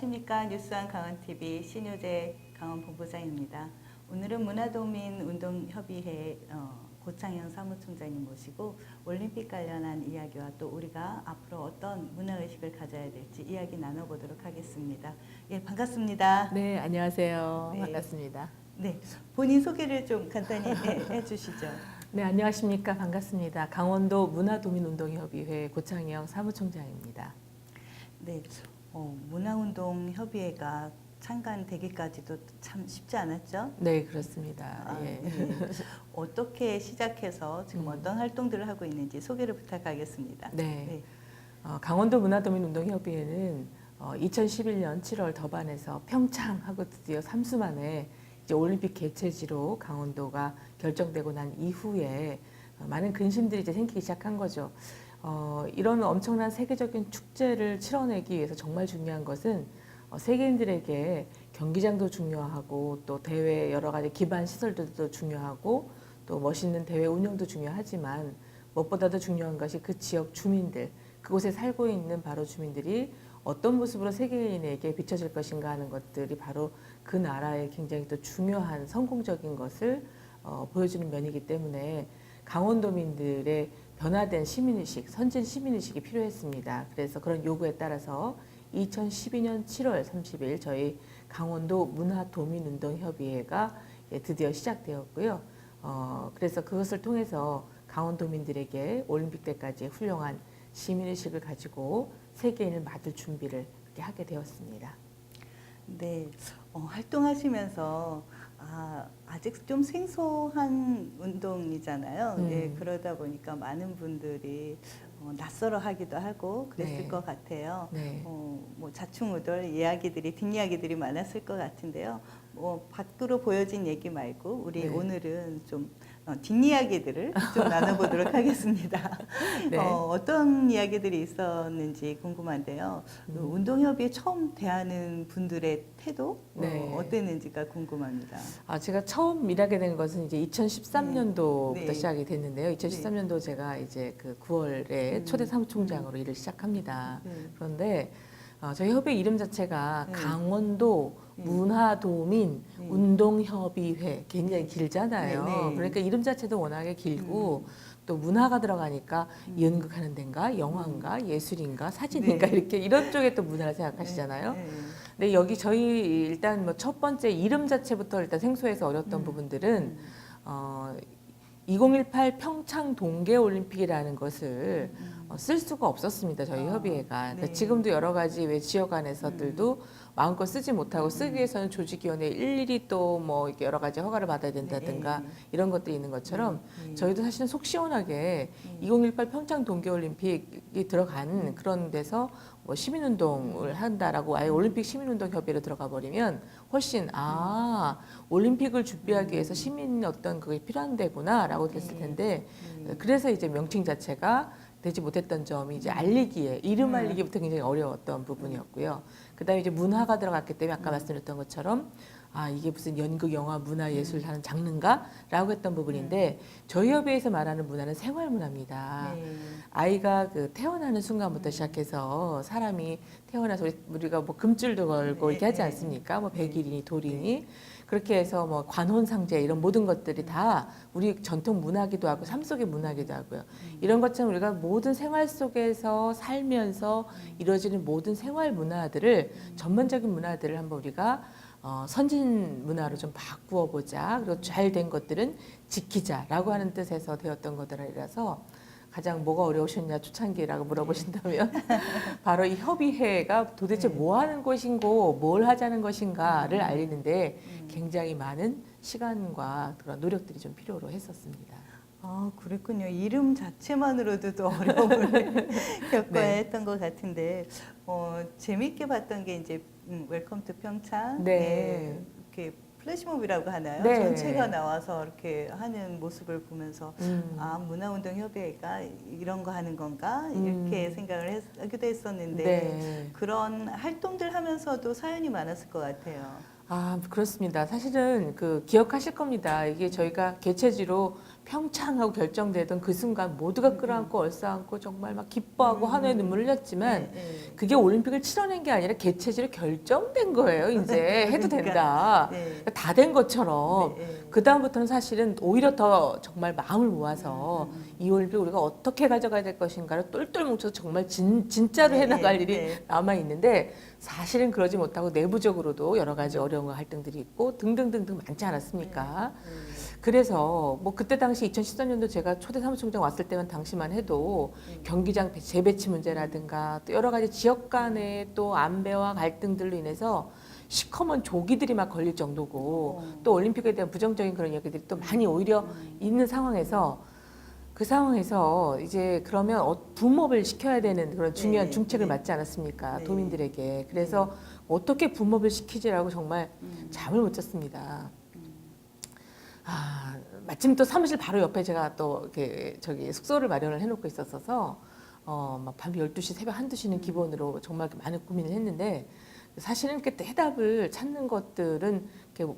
안녕하십니까. 뉴스한 강원TV 신효재 강원본부장입니다. 오늘은 문화도민운동협의회 고창현 사무총장님 모시고 올림픽 관련한 이야기와 또 우리가 앞으로 어떤 문화의식을 가져야 될지 이야기 나눠보도록 하겠습니다. 예, 반갑습니다. 네, 안녕하세요. 네. 반갑습니다. 네, 본인 소개를 좀 간단히 해주시죠. 네, 안녕하십니까. 반갑습니다. 강원도 문화도민운동협의회 고창영 사무총장입니다. 네, 문화운동협의회가 창간되기까지도 참 쉽지 않았죠? 네, 그렇습니다. 예. 네. 어떻게 시작해서 지금 어떤 활동들을 하고 있는지 소개를 부탁하겠습니다. 네. 네. 강원도 문화도민운동협의회는 2011년 7월 더반에서 평창하고 드디어 3수 만에 이제 올림픽 개최지로 강원도가 결정되고 난 이후에 많은 근심들이 이제 생기기 시작한 거죠. 이런 엄청난 세계적인 축제를 치러내기 위해서 정말 중요한 것은 세계인들에게 경기장도 중요하고 또 대회 여러 가지 기반 시설들도 중요하고 또 멋있는 대회 운영도 중요하지만 무엇보다도 중요한 것이 그 지역 주민들, 그곳에 살고 있는 바로 주민들이 어떤 모습으로 세계인에게 비춰질 것인가 하는 것들이 바로 그 나라의 굉장히 또 중요한 성공적인 것을 보여주는 면이기 때문에 강원도민들의 변화된 시민의식, 선진 시민의식이 필요했습니다. 그래서 그런 요구에 따라서 2012년 7월 30일 저희 강원도 문화도민운동협의회가 드디어 시작되었고요. 그래서 그것을 통해서 강원도민들에게 올림픽 때까지 훌륭한 시민의식을 가지고 세계인을 맡을 준비를 그렇게 하게 되었습니다. 네, 활동하시면서 아직 좀 생소한 운동이잖아요. 예, 그러다 보니까 많은 분들이 낯설어 하기도 하고 그랬을 네. 것 같아요. 네. 뭐 자충우돌 이야기들이 뒷이야기들이 많았을 것 같은데요. 밖으로 보여진 얘기 말고 우리 네. 오늘은 좀 뒷이야기들을 좀 나눠보도록 하겠습니다. 네. 어떤 이야기들이 있었는지 궁금한데요. 운동협의회 처음 대하는 분들의 태도 네. 어땠는지가 궁금합니다. 제가 처음 일하게 된 것은 이제 2013년도부터 네. 시작이 됐는데요. 2013년도 제가 이제 그 9월에 초대 사무총장으로 일을 시작합니다. 네. 그런데 저희 협의 이름 자체가 네. 강원도 문화도민 네. 운동협의회 굉장히 길잖아요. 네, 네. 그러니까 이름 자체도 워낙에 길고 또 문화가 들어가니까 연극하는 데인가 영화인가 예술인가 사진인가 네. 이렇게 이런 쪽에 또 문화를 생각하시잖아요. 네. 근데 여기 저희 일단 뭐 첫 번째 이름 자체부터 일단 생소해서 어려웠던 부분들은 2018 평창 동계올림픽이라는 것을 쓸 수가 없었습니다. 저희 협의회가. 그러니까 네. 지금도 여러 가지 왜 지역 안에서들도 마음껏 쓰지 못하고 쓰기 위해서는 조직위원회 일일이 또 뭐 여러 가지 허가를 받아야 된다든가 네. 이런 것들이 있는 것처럼 네. 저희도 사실은 속 시원하게 2018 평창 동계올림픽이 들어간 그런 데서 뭐 시민운동을 한다라고 아예 올림픽 시민운동협의회로 들어가 버리면 훨씬 올림픽을 준비하기 위해서 시민 어떤 그게 필요한 데구나라고 됐을 텐데 그래서 이제 명칭 자체가 되지 못했던 점이 이제 알리기에 이름 알리기부터 굉장히 어려웠던 부분이었고요. 그다음에 이제 문화가 들어갔기 때문에 아까 말씀드렸던 것처럼 이게 무슨 연극, 영화, 문화, 예술 하는 장르인가라고 했던 부분인데 저희 협의회에서 말하는 문화는 생활 문화입니다. 네. 아이가 그 태어나는 순간부터 시작해서 사람이 태어나서 우리가 뭐 금줄도 걸고 이렇게 하지 않습니까? 뭐 백일이니 돌이니 그렇게 해서 뭐 관혼상제 이런 모든 것들이 다 우리 전통 문화기도 하고 삶 속의 문화기도 하고요. 이런 것처럼 우리가 모든 생활 속에서 살면서 이루어지는 모든 생활 문화들을 전반적인 문화들을 한번 우리가 선진 문화로 좀 바꾸어 보자. 그리고 잘 된 것들은 지키자라고 하는 뜻에서 되었던 것들이라서 가장 뭐가 어려우셨냐 초창기라고 물어보신다면 바로 이 협의회가 도대체 뭐 하는 곳인고 뭘 하자는 것인가를 알리는데 굉장히 많은 시간과 그런 노력들이 좀 필요로 했었습니다. 그랬군요. 이름 자체만으로도 또 어려움을 겪어야 네. 했던 것 같은데 재밌게 봤던 게 이제 웰컴 투 평창 네. 이렇게 플래시몹이라고 하나요? 네. 전체가 나와서 이렇게 하는 모습을 보면서 문화운동협의회가 이런 거 하는 건가 이렇게 생각을 하기도 했었는데 네. 그런 활동들 하면서도 사연이 많았을 것 같아요. 그렇습니다. 사실은 기억하실 겁니다. 이게 저희가 개최지로 평창하고 결정되던 그 순간 모두가 끌어안고 얼싸안고 정말 막 기뻐하고 한우의 눈물을 흘렸지만 그게 올림픽을 치러낸 게 아니라 개최지로 결정된 거예요. 이제 해도 된다. 네. 다 된 것처럼 네. 그 다음부터는 사실은 오히려 더 정말 마음을 모아서 이 올림픽 우리가 어떻게 가져가야 될 것인가를 똘똘 뭉쳐서 정말 진짜로 해나갈 일이 남아 있는데 사실은 그러지 못하고 내부적으로도 여러 가지 어려움과 갈등들이 있고 등등등등 많지 않았습니까? 그래서 뭐 그때 당시 2014년도 제가 초대 사무총장 왔을 때만 당시만 해도 경기장 재배치 문제라든가 또 여러 가지 지역 간의 또 안배와 갈등들로 인해서 시커먼 조기들이 막 걸릴 정도고 또 올림픽에 대한 부정적인 그런 이야기들이 또 많이 오히려 있는 상황에서 그 상황에서 이제 그러면 붐업을 시켜야 되는 그런 중요한 중책을 맡지 않았습니까? 도민들에게. 그래서 어떻게 붐업을 시키지라고 정말 잠을 못 잤습니다. 마침 또 사무실 바로 옆에 제가 또 이렇게 숙소를 마련을 해놓고 있었어서 막 밤 12시, 새벽 1~2시는 기본으로 정말 많은 고민을 했는데 사실은 그때 해답을 찾는 것들은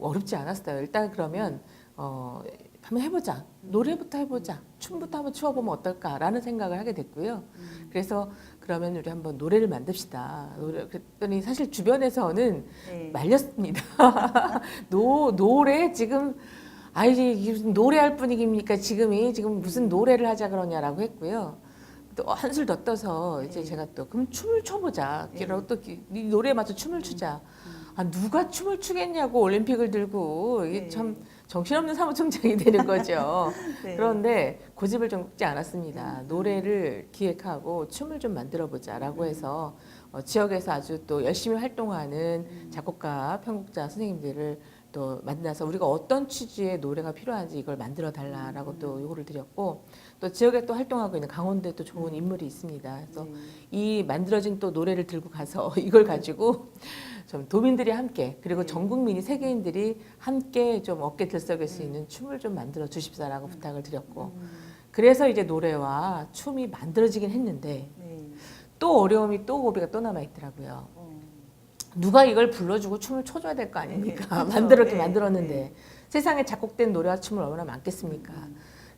어렵지 않았어요. 일단 그러면 한번 해보자. 노래부터 해보자. 춤부터 한번 추어보면 어떨까라는 생각을 하게 됐고요. 그래서 그러면 우리 한번 노래를 만듭시다. 그랬더니 사실 주변에서는 말렸습니다. 노래 지금 무슨 노래할 분위기입니까? 지금 무슨 노래를 하자 그러냐라고 했고요. 또 한술 더 떠서 이제 제가 또 그럼 춤을 춰보자. 그러고 또 이 노래에 맞춰 춤을 추자. 누가 춤을 추겠냐고 올림픽을 들고 이게 참 정신없는 사무총장이 되는 거죠. 그런데 고집을 좀 꺾지 않았습니다. 노래를 기획하고 춤을 좀 만들어보자라고 해서 지역에서 아주 또 열심히 활동하는 작곡가, 편곡자 선생님들을 또 만나서 우리가 어떤 취지의 노래가 필요한지 이걸 만들어 달라라고 또 요구를 드렸고 또 지역에 또 활동하고 있는 강원도에 또 좋은 인물이 있습니다. 그래서 이 만들어진 또 노래를 들고 가서 이걸 가지고 좀 도민들이 함께 그리고 전 국민이 세계인들이 함께 좀 어깨 들썩일 수 있는 춤을 좀 만들어 주십사라고 부탁을 드렸고 그래서 이제 노래와 춤이 만들어지긴 했는데 또 어려움이 또 고비가 또 남아 있더라고요. 누가 이걸 불러주고 춤을 춰줘야 될 거 아닙니까? 만들었는데 세상에 작곡된 노래와 춤을 얼마나 많겠습니까?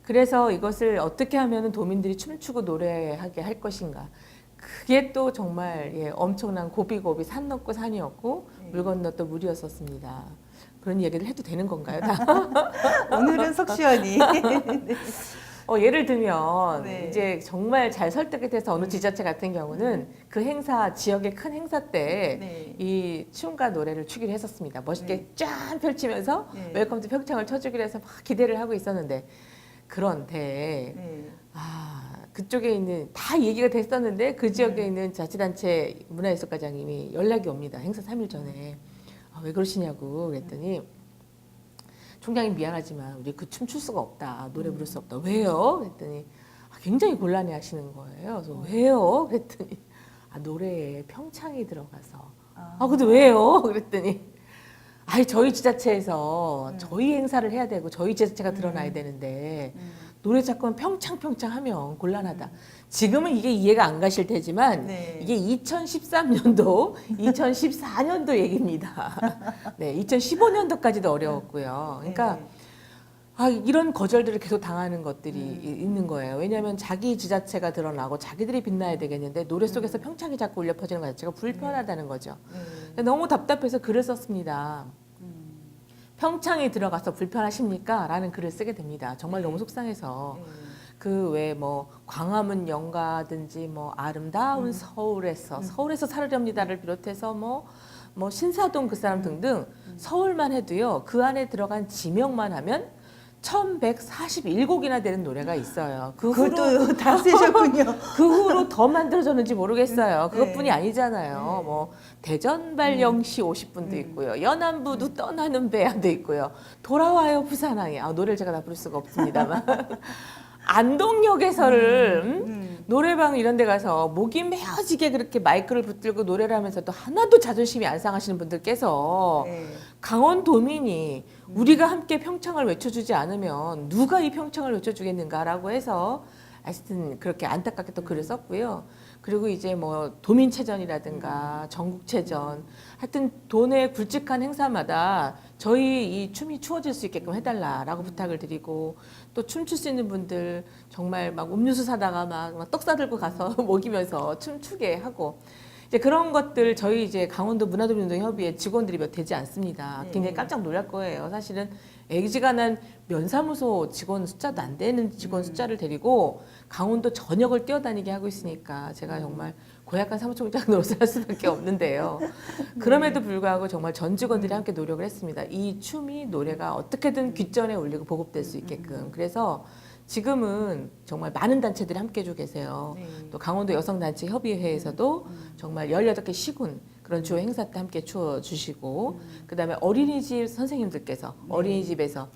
그래서 이것을 어떻게 하면 도민들이 춤을 추고 노래하게 할 것인가? 그게 또 정말 엄청난 고비고비 산 넘고 산이었고 물 건너 또 물이었었습니다. 그런 얘기를 해도 되는 건가요? 오늘은 속 시원히. 예를 들면 이제 정말 잘 설득이 돼서 어느 지자체 같은 경우는 그 행사 지역의 큰 행사 때 이 춤과 노래를 추기로 했었습니다. 멋있게 쫙 펼치면서 웰컴 투 평창을 쳐주기로 해서 막 기대를 하고 있었는데 그런데 그쪽에 있는 다 얘기가 됐었는데 그 지역에 있는 자치단체 문화예술과장님이 연락이 옵니다. 행사 3일 전에 왜 그러시냐고 그랬더니 총장이 미안하지만 우리 그 춤 출 수가 없다. 노래 부를 수 없다. 왜요? 그랬더니 굉장히 곤란해 하시는 거예요. 그래서 왜요? 그랬더니 노래에 평창이 들어가서 근데 왜요? 그랬더니 저희 지자체에서 저희 행사를 해야 되고 저희 지자체가 드러나야 되는데 노래 자꾸만 평창 하면 곤란하다. 지금은 이게 이해가 안 가실 테지만 이게 2013년도, 2014년도 얘기입니다. 2015년도까지도 어려웠고요. 그러니까 이런 거절들을 계속 당하는 것들이 있는 거예요. 왜냐하면 자기 지자체가 드러나고 자기들이 빛나야 되겠는데 노래 속에서 평창이 자꾸 울려 퍼지는 것 자체가 불편하다는 거죠. 너무 답답해서 글을 썼습니다. 평창이 들어가서 불편하십니까? 라는 글을 쓰게 됩니다. 정말 너무 속상해서. 그 외 뭐 광화문 연가든지 뭐 아름다운 서울에서 살으렵니다를 비롯해서 뭐 신사동 그 사람 등등 서울만 해도요. 그 안에 들어간 지명만 하면 1141곡이나 되는 노래가 있어요. 그것도 다 쓰셨군요. 그 후로 더 만들어졌는지 모르겠어요. 그것뿐이 아니잖아요. 뭐 대전발령시 50분도 있고요. 연안부도 떠나는 배야도 있고요. 돌아와요 부산항에. 노래를 제가 다 부를 수가 없습니다만. 안동역에서를 노래방 이런 데 가서 목이 메어지게 그렇게 마이크를 붙들고 노래를 하면서도 하나도 자존심이 안 상하시는 분들께서 강원도민이 우리가 함께 평창을 외쳐주지 않으면 누가 이 평창을 외쳐주겠는가라고 해서 하여튼 그렇게 안타깝게 또 글을 썼고요. 그리고 이제 뭐 도민체전이라든가 전국체전, 하여튼 도내 굵직한 행사마다 저희 이 춤이 추어질 수 있게끔 해달라라고 부탁을 드리고, 또 춤출 수 있는 분들 정말 막 음료수 사다가 막 떡 싸들고 가서 먹이면서 춤추게 하고, 이제 그런 것들 저희 이제 강원도 문화도민운동협의회 직원들이 몇 되지 않습니다. 굉장히 깜짝 놀랄 거예요. 사실은 애지간한 면사무소 직원 숫자도 안 되는 직원 숫자를 데리고 강원도 전역을 뛰어다니게 하고 있으니까 제가 정말 고약한 사무총장 노릇을 할 수밖에 없는데요. 그럼에도 불구하고 정말 전 직원들이 함께 노력을 했습니다. 이 춤이 노래가 어떻게든 귓전에 울리고 보급될 수 있게끔. 그래서 지금은 정말 많은 단체들이 함께 해주고 계세요. 네. 또 강원도 여성단체 협의회에서도 정말 18개 시군 그런 주요 행사 때 함께 추어주시고, 그다음에 어린이집 선생님들께서 어린이집에서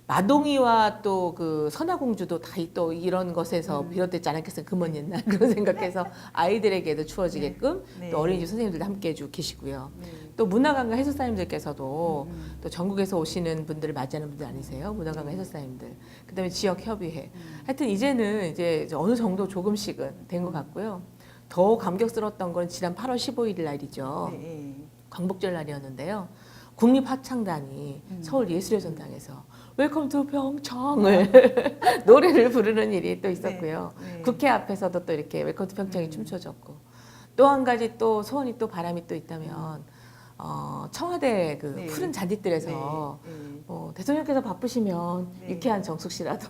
마동이와 또 그 선화공주도 다 또 이런 것에서 비롯되지 않았겠어요. 금은 옛날 그런 생각해서 아이들에게도 추어지게끔 네. 또 어린이집 선생님들도 함께 해주고 계시고요. 네. 또 문화관광 해설사님들께서도 또 전국에서 오시는 분들을 맞이하는 분들 아니세요? 문화관광 해설사님들. 그다음에 지역 협의회. 하여튼 이제는 이제 어느 정도 조금씩은 된 것 같고요. 더 감격스러웠던 건 지난 8월 15일 날이죠. 네. 광복절 날이었는데요. 국립합창단이 서울 예술의 전당에서 웰컴 투 평창을 노래를 부르는 일이 또 있었고요. 네. 네. 국회 앞에서도 또 이렇게 웰컴 투 평창이 춤춰졌고, 또 한 가지 또 소원이 또 바람이 또 있다면 청와대 그 네. 푸른 잔디뜰에서 네. 대통령께서 바쁘시면 네. 유쾌한 정숙 씨라도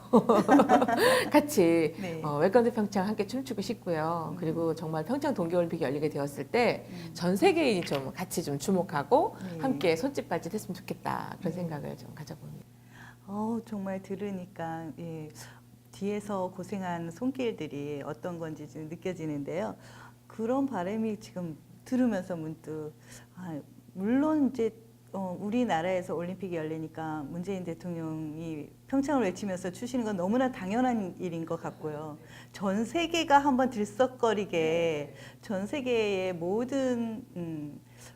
같이 네. 웰컴 투 평창 함께 춤추고 싶고요. 그리고 정말 평창 동계올림픽이 열리게 되었을 때 전 세계인이 좀 같이 좀 주목하고 네. 함께 손짓발짓 했으면 좋겠다, 그런 생각을 좀 가져봅니다. 정말 들으니까 뒤에서 고생한 손길들이 어떤 건지 좀 느껴지는데요. 그런 바람이 지금 들으면서 문득 물론 이제 우리나라에서 올림픽이 열리니까 문재인 대통령이 평창을 외치면서 추시는 건 너무나 당연한 일인 것 같고요. 전 세계가 한번 들썩거리게 전 세계의 모든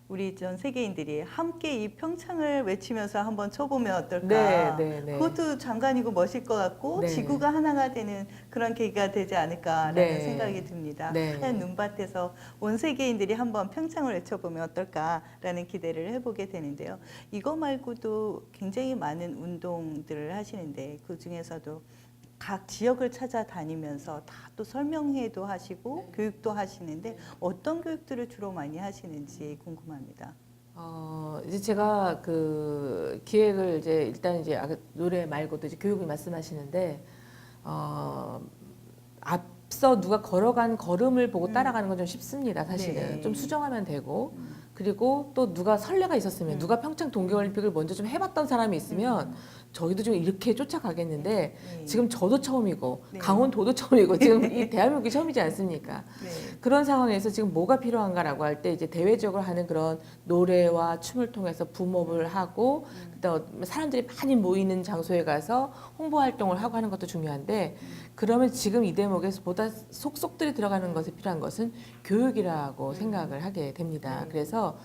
우리 전 세계인들이 함께 이 평창을 외치면서 한번 쳐보면 어떨까. 네. 그것도 장관이고 멋일 것 같고 네. 지구가 하나가 되는 그런 계기가 되지 않을까라는 네. 생각이 듭니다. 네. 하얀 눈밭에서 온 세계인들이 한번 평창을 외쳐보면 어떨까라는 기대를 해보게 되는데요. 이거 말고도 굉장히 많은 운동들을 하시는데 그 중에서도 각 지역을 찾아다니면서 다 또 설명회도 하시고 교육도 하시는데 어떤 교육들을 주로 많이 하시는지 궁금합니다. 이제 제가 그 기획을 이제 일단 이제 노래 말고도 이제 교육을 말씀하시는데, 앞서 누가 걸어간 걸음을 보고 따라가는 건 좀 쉽습니다. 사실은 네. 좀 수정하면 되고, 그리고 또 누가 선례가 있었으면 누가 평창 동계올림픽을 먼저 좀 해봤던 사람이 있으면 저희도 좀 이렇게 쫓아가겠는데, 네. 지금 저도 처음이고 네. 강원도도 처음이고 지금 이 대한민국이 처음이지 않습니까? 네. 그런 상황에서 지금 뭐가 필요한가라고 할 때 이제 대외적으로 하는 그런 노래와 춤을 통해서 붐업을 하고, 그다음 사람들이 많이 모이는 장소에 가서 홍보 활동을 하고 하는 것도 중요한데, 그러면 지금 이 대목에서 보다 속속들이 들어가는 것에 필요한 것은 교육이라고 생각을 하게 됩니다. 그래서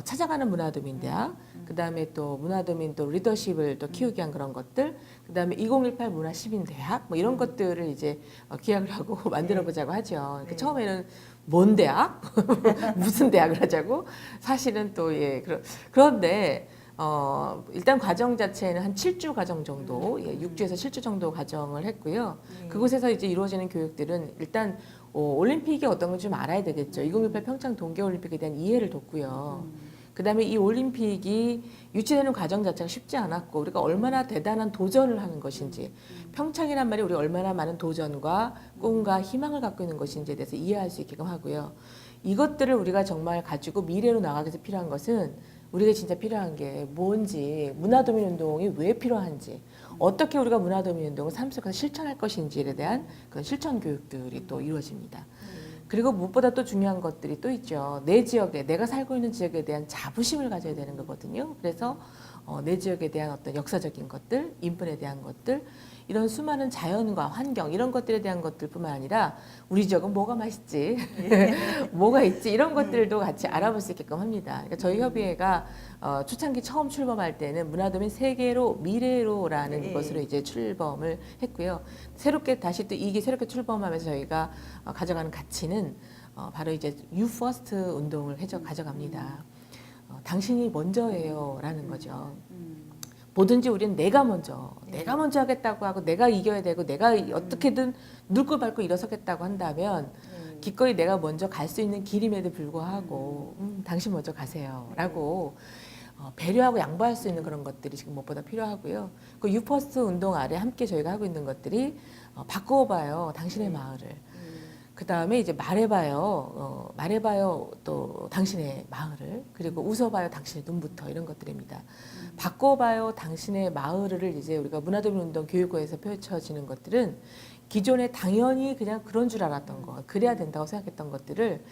찾아가는 문화도민대학, 그다음에 또 문화도민 또 리더십을 또 키우기 위한 그런 것들, 그다음에 2018 문화시민대학 뭐 이런 것들을 이제 기획을 하고 만들어 보자고 하죠. 그러니까 처음에는 뭔 대학? 무슨 대학을 하자고? 사실은 또 그런데 일단 과정 자체는 한 7주 과정 정도, 6주에서 7주 정도 과정을 했고요. 그곳에서 이제 이루어지는 교육들은 일단 올림픽이 어떤 건 좀 알아야 되겠죠. 2018 평창 동계올림픽에 대한 이해를 뒀고요. 그다음에 이 올림픽이 유치되는 과정 자체가 쉽지 않았고, 우리가 얼마나 대단한 도전을 하는 것인지, 평창이란 말이 우리 얼마나 많은 도전과 꿈과 희망을 갖고 있는 것인지에 대해서 이해할 수 있게끔 하고요. 이것들을 우리가 정말 가지고 미래로 나가기 위해서 필요한 것은, 우리가 진짜 필요한 게 뭔지, 문화도민운동이 왜 필요한지, 어떻게 우리가 문화도민운동을 삶 속에서 실천할 것인지에 대한 그런 실천 교육들이 또 이루어집니다. 그리고 무엇보다 또 중요한 것들이 또 있죠. 내 지역에, 내가 살고 있는 지역에 대한 자부심을 가져야 되는 거거든요. 그래서 내 지역에 대한 어떤 역사적인 것들, 인문에 대한 것들, 이런 수많은 자연과 환경, 이런 것들에 대한 것들뿐만 아니라 우리 지역은 뭐가 맛있지, 뭐가 있지, 이런 것들도 같이 알아볼 수 있게끔 합니다. 그러니까 저희 협의회가 초창기 처음 출범할 때는 문화도민 세계로 미래로라는 것으로 이제 출범을 했고요. 새롭게 다시 또 이게 새롭게 출범하면서 저희가 가져가는 가치는 바로 이제 You First 운동을 가져갑니다. 당신이 먼저예요라는 거죠. 뭐든지 우리는 내가 먼저 하겠다고 하고 내가 이겨야 되고 내가 어떻게든 눌고 밟고 일어서겠다고 한다면 기꺼이 내가 먼저 갈 수 있는 길임에도 불구하고 당신 먼저 가세요라고 배려하고 양보할 수 있는 그런 것들이 지금 무엇보다 필요하고요. 그 유퍼스트 운동 아래 함께 저희가 하고 있는 것들이 바꾸어봐요 당신의 마을을. 그 다음에 이제 말해봐요 또 당신의 마을을. 그리고 웃어봐요 당신의 눈부터, 이런 것들입니다. 바꿔봐요 당신의 마을을 이제 우리가 문화도민 운동 교육과에서 펼쳐지는 것들은 기존에 당연히 그냥 그런 줄 알았던 거, 그래야 된다고 생각했던 것들을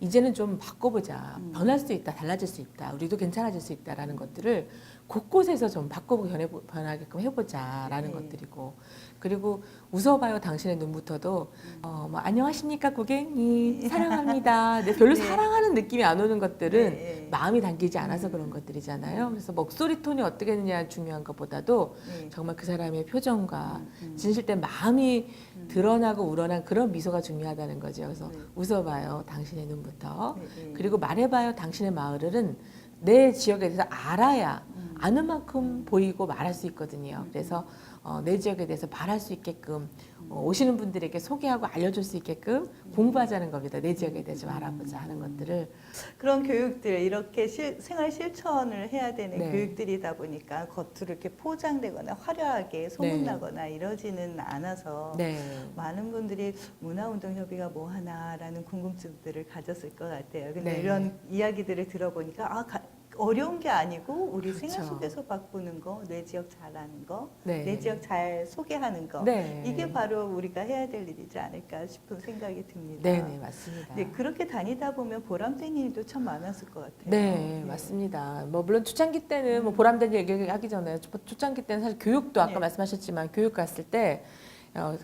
이제는 좀 바꿔보자. 변할 수 있다, 달라질 수 있다, 우리도 괜찮아질 수 있다라는 것들을 곳곳에서 좀 바꿔보고 변하게끔 해보자라는 것들이고, 그리고 웃어봐요 당신의 눈부터도 뭐 안녕하십니까 고객님 사랑합니다. 근데 별로 사랑하는 느낌이 안 오는 것들은 마음이 담기지 않아서 그런 것들이잖아요. 그래서 목소리 톤이 어떻게 되느냐 중요한 것보다도 정말 그 사람의 표정과 진실된 마음이 드러나고 우러난 그런 미소가 중요하다는 거죠. 그래서 웃어봐요 당신의 눈부터. 그리고 말해봐요 당신의 마을은 내 지역에 대해서 알아야 아는 만큼 보이고 말할 수 있거든요. 그래서 내 지역에 대해서 말할 수 있게끔 오시는 분들에게 소개하고 알려줄 수 있게끔 공부하자는 겁니다. 내 지역에 대해서 알아보자 하는 것들을. 그런 교육들, 이렇게 생활 실천을 해야 되는 네. 교육들이다 보니까 겉으로 이렇게 포장되거나 화려하게 소문나거나 이러지는 않아서 네. 많은 분들이 문화운동협의가 뭐 하나라는 궁금증들을 가졌을 것 같아요. 근데 네. 이런 이야기들을 들어보니까 어려운 게 아니고 우리 그렇죠. 생활 속에서 바꾸는 거, 내 지역 잘하는 거, 네. 내 지역 잘 소개하는 거, 네. 이게 바로 우리가 해야 될 일이지 않을까 싶은 생각이 듭니다. 네, 맞습니다. 네, 그렇게 다니다 보면 보람된 일도 참 많았을 것 같아요. 네, 맞습니다. 뭐 물론 초창기 때는 뭐 보람된 얘기하기 전에 초창기 때는 사실 교육도 아까 말씀하셨지만 교육 갔을 때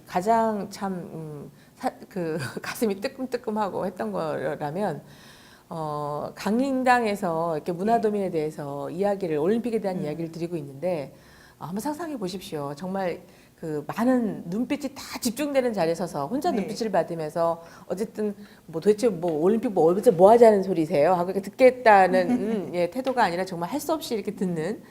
가장 참 가슴이 뜨끔뜨끔하고 했던 거라면 강인당에서 이렇게 문화도민에 대해서 이야기를, 올림픽에 대한 이야기를 드리고 있는데 한번 상상해 보십시오. 정말 그 많은 눈빛이 다 집중되는 자리에 서서 혼자 눈빛을 받으면서 어쨌든 뭐 도대체 뭐 올림픽 뭐 어제 뭐 하자는 소리세요? 하고 이렇게 듣겠다는 태도가 아니라 정말 할 수 없이 이렇게 듣는,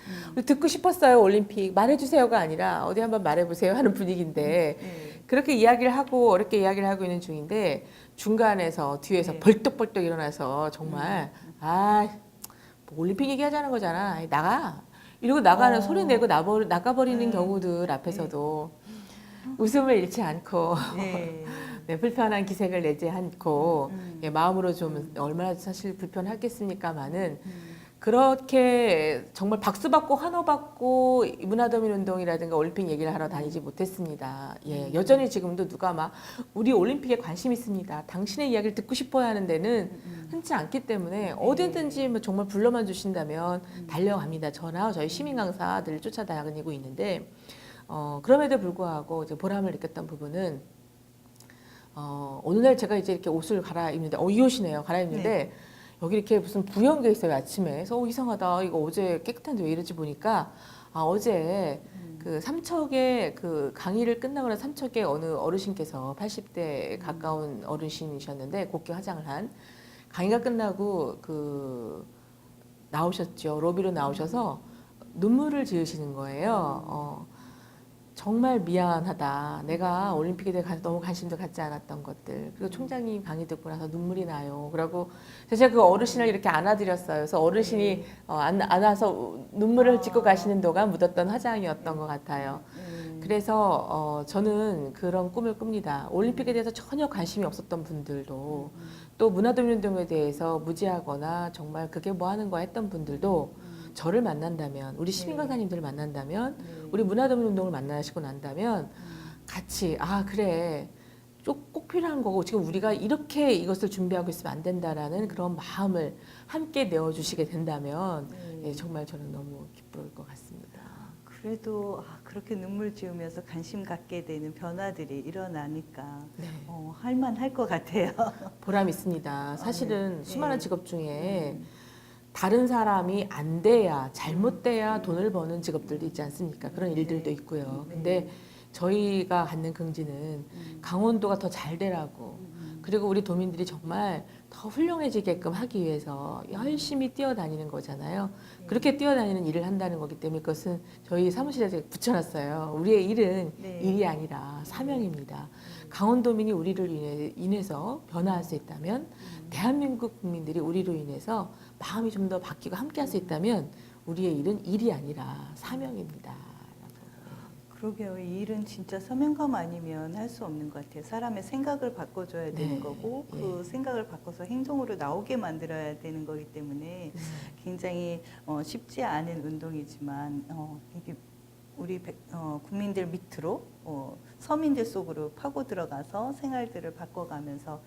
듣고 싶었어요 올림픽 말해주세요가 아니라 어디 한번 말해보세요 하는 분위기인데 그렇게 이야기를 하고 어렵게 이야기를 하고 있는 중인데 중간에서 뒤에서 벌떡벌떡 일어나서 정말 뭐 올림픽 얘기하자는 거잖아, 아이, 나가 이러고 나가는 소리 내고 나가버리는 경우들 앞에서도 웃음을 잃지 않고 네, 불편한 기색을 내지 않고 마음으로 좀 얼마나 사실 불편하겠습니까마는 그렇게 정말 박수받고 환호받고 문화도민 운동이라든가 올림픽 얘기를 하러 다니지 못했습니다. 예, 여전히 지금도 누가 막 우리 올림픽에 관심 있습니다, 당신의 이야기를 듣고 싶어야 하는 데는 흔치 않기 때문에 어디든지 뭐 정말 불러만 주신다면 달려갑니다. 저나 저희 시민 강사들을 쫓아다니고 있는데 그럼에도 불구하고 이제 보람을 느꼈던 부분은 어느 날 제가 이제 이렇게 옷을 갈아입는데 이 옷이네요. 갈아입는데 여기 이렇게 무슨 부연게 있어요 아침에. 그래서 이상하다, 이거 어제 깨끗한데 왜 이러지 보니까 어제 그 삼척에 그 강의를 끝나고 나서 삼척에 어느 어르신께서 80대 가까운 어르신이셨는데 곱게 화장을 한, 강의가 끝나고 나오셨죠. 로비로 나오셔서 눈물을 지으시는 거예요. 정말 미안하다. 내가 올림픽에 대해 너무 관심도 갖지 않았던 것들. 그리고 총장님 강의 듣고 나서 눈물이 나요. 그러고 제가 그 어르신을 이렇게 안아드렸어요. 그래서 어르신이 안아서 눈물을 찢고 가시는 동안 묻었던 화장이었던 것 같아요. 그래서 저는 그런 꿈을 꿉니다. 올림픽에 대해서 전혀 관심이 없었던 분들도 또 문화도민 운동에 대해서 무지하거나 정말 그게 뭐 하는 거야 했던 분들도 저를 만난다면, 우리 시민 강사님들을 만난다면, 우리 문화도민 운동을 만나시고 난다면 같이 그래 꼭 필요한 거고 지금 우리가 이렇게 이것을 준비하고 있으면 안 된다라는 그런 마음을 함께 내어주시게 된다면 정말 저는 너무 기쁠 것 같습니다. 그래도 그렇게 눈물 지으면서 관심 갖게 되는 변화들이 일어나니까 할만할 것 같아요. 보람 있습니다. 사실은 수많은 직업 중에 다른 사람이 안 돼야, 잘못돼야 돈을 버는 직업들도 있지 않습니까? 그런 일들도 있고요. 근데 저희가 갖는 긍지는 강원도가 더 잘 되라고, 그리고 우리 도민들이 정말 더 훌륭해지게끔 하기 위해서 열심히 뛰어다니는 거잖아요. 그렇게 뛰어다니는 일을 한다는 거기 때문에 그것은 저희 사무실에서 붙여놨어요. 우리의 일은 네. 일이 아니라 사명입니다. 강원도민이 우리를 인해서 변화할 수 있다면, 대한민국 국민들이 우리로 인해서 마음이 좀 더 바뀌고 함께 할 수 있다면 우리의 일은 일이 아니라 사명입니다. 그러게요. 이 일은 진짜 사명감 아니면 할 수 없는 것 같아요. 사람의 생각을 바꿔줘야 되는 네. 거고 그 생각을 바꿔서 행동으로 나오게 만들어야 되는 거기 때문에 굉장히 쉽지 않은 운동이지만 이게 우리 국민들 밑으로 서민들 속으로 파고 들어가서 생활들을 바꿔가면서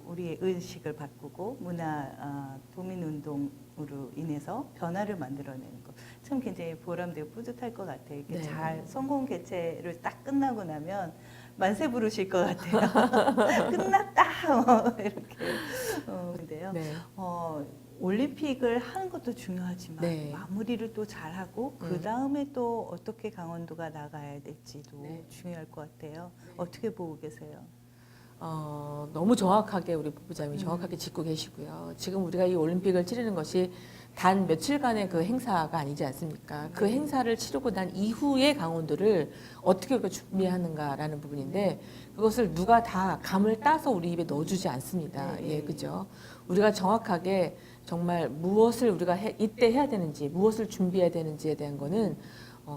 우리의 의식을 바꾸고 문화 도민 운동으로 인해서 변화를 만들어내는 것 참 굉장히 보람되고 뿌듯할 것 같아요. 이렇게 네. 잘 성공 개최를 딱 끝나고 나면 만세 부르실 것 같아요. 끝났다 이렇게. 근데요. 네. 올림픽을 하는 것도 중요하지만 네. 마무리를 또 잘하고 그 다음에 또 어떻게 강원도가 나가야 될지도 네. 중요할 것 같아요. 어떻게 보고 계세요? 너무 정확하게 우리 부부장님이 정확하게 짚고 계시고요. 지금 우리가 이 올림픽을 치르는 것이 단 며칠간의 그 행사가 아니지 않습니까? 그 행사를 치르고 난 이후에 강원도를 어떻게 우리가 준비하는가라는 부분인데 그것을 누가 다 감을 따서 우리 입에 넣어주지 않습니다. 네. 예, 그죠? 우리가 정확하게 정말 무엇을 우리가 이때 해야 되는지, 무엇을 준비해야 되는지에 대한 거는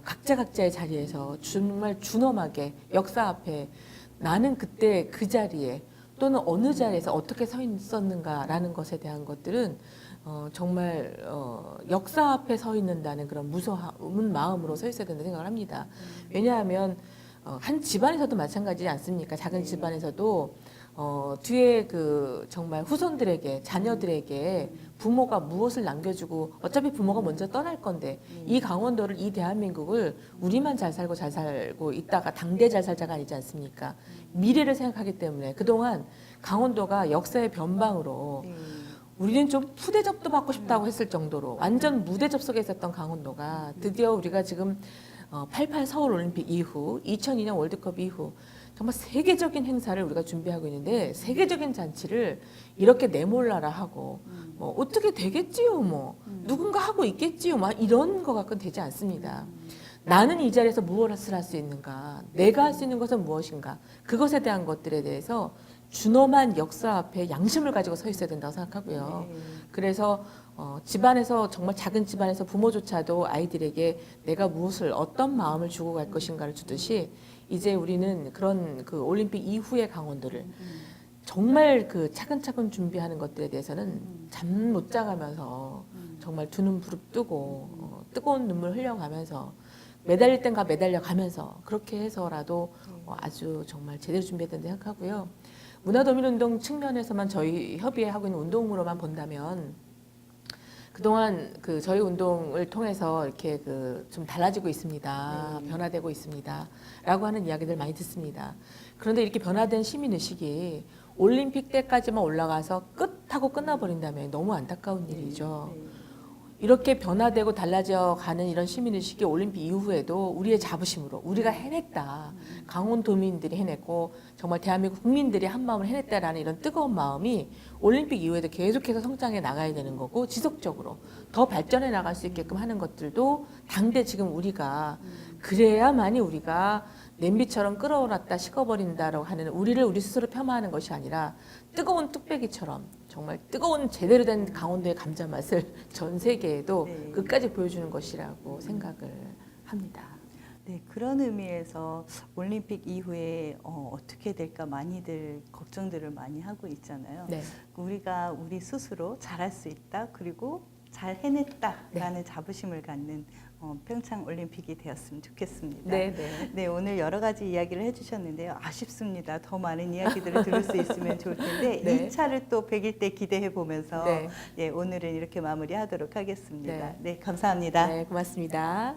각자의 자리에서 정말 준엄하게 역사 앞에 나는 그때 그 자리에 또는 어느 자리에서 어떻게 서 있었는가라는 것에 대한 것들은 정말 역사 앞에 서 있는다는 그런 무서운 마음으로 서 있어야 된다고 생각을 합니다. 왜냐하면 한 집안에서도 마찬가지지 않습니까? 작은 집안에서도 뒤에 그 정말 후손들에게 자녀들에게 부모가 무엇을 남겨주고 어차피 부모가 먼저 떠날 건데 이 강원도를 이 대한민국을 우리만 잘 살고 있다가 당대 잘 살자가 아니지 않습니까? 미래를 생각하기 때문에 그동안 강원도가 역사의 변방으로 우리는 좀 푸대접도 받고 싶다고 했을 정도로 완전 무대접 속에 있었던 강원도가 드디어 우리가 지금 88 서울 올림픽 이후 2002년 월드컵 이후 정말 세계적인 행사를 우리가 준비하고 있는데 세계적인 잔치를 이렇게 내몰라라 하고 뭐 어떻게 되겠지요 뭐 누군가 하고 있겠지요 막 이런 거 갖고는 되지 않습니다. 나는 이 자리에서 무엇을 할 수 있는가, 내가 할 수 있는 것은 무엇인가, 그것에 대한 것들에 대해서 준엄한 역사 앞에 양심을 가지고 서 있어야 된다고 생각하고요. 그래서 집안에서 정말 작은 집안에서 부모조차도 아이들에게 내가 무엇을 어떤 마음을 주고 갈 것인가를 주듯이 이제 우리는 그런 그 올림픽 이후의 강원도를 정말 그 차근차근 준비하는 것들에 대해서는 잠 못 자가면서 정말 두 눈 부릅뜨고 뜨거운 눈물 흘려가면서 매달릴 땐가 매달려가면서 그렇게 해서라도 아주 정말 제대로 준비해야 된다고 생각하고요. 문화도민운동 측면에서만 저희 협의회 하고 있는 운동으로만 본다면 그동안 그 저희 운동을 통해서 이렇게 그 좀 달라지고 있습니다. 변화되고 있습니다. 라고 하는 이야기들 많이 듣습니다. 그런데 이렇게 변화된 시민의식이 올림픽 때까지만 올라가서 끝하고 끝나버린다면 너무 안타까운 일이죠. 이렇게 변화되고 달라져 가는 이런 시민의식이 올림픽 이후에도 우리의 자부심으로 우리가 해냈다. 강원도민들이 해냈고 정말 대한민국 국민들이 한마음을 해냈다라는 이런 뜨거운 마음이 올림픽 이후에도 계속해서 성장해 나가야 되는 거고 지속적으로 더 발전해 나갈 수 있게끔 하는 것들도 당대 지금 우리가 그래야만이 우리가 냄비처럼 끓어올랐다 식어버린다라고 하는 우리를 우리 스스로 폄하하는 것이 아니라 뜨거운 뚝배기처럼 정말 뜨거운 제대로 된 강원도의 감자 맛을 전 세계에도 끝까지 보여주는 것이라고 생각을 합니다. 네, 그런 의미에서 올림픽 이후에 어떻게 될까 많이들 걱정들을 많이 하고 있잖아요. 네. 우리가 우리 스스로 잘할 수 있다, 그리고 잘 해냈다라는 자부심을 갖는 평창 올림픽이 되었으면 좋겠습니다. 네, 오늘 여러 가지 이야기를 해주셨는데요. 아쉽습니다. 더 많은 이야기들을 들을 수 있으면 좋을 텐데 네. 2차를 또 100일 때 기대해 보면서 네. 네, 오늘은 이렇게 마무리하도록 하겠습니다. 네. 네, 감사합니다. 네, 고맙습니다.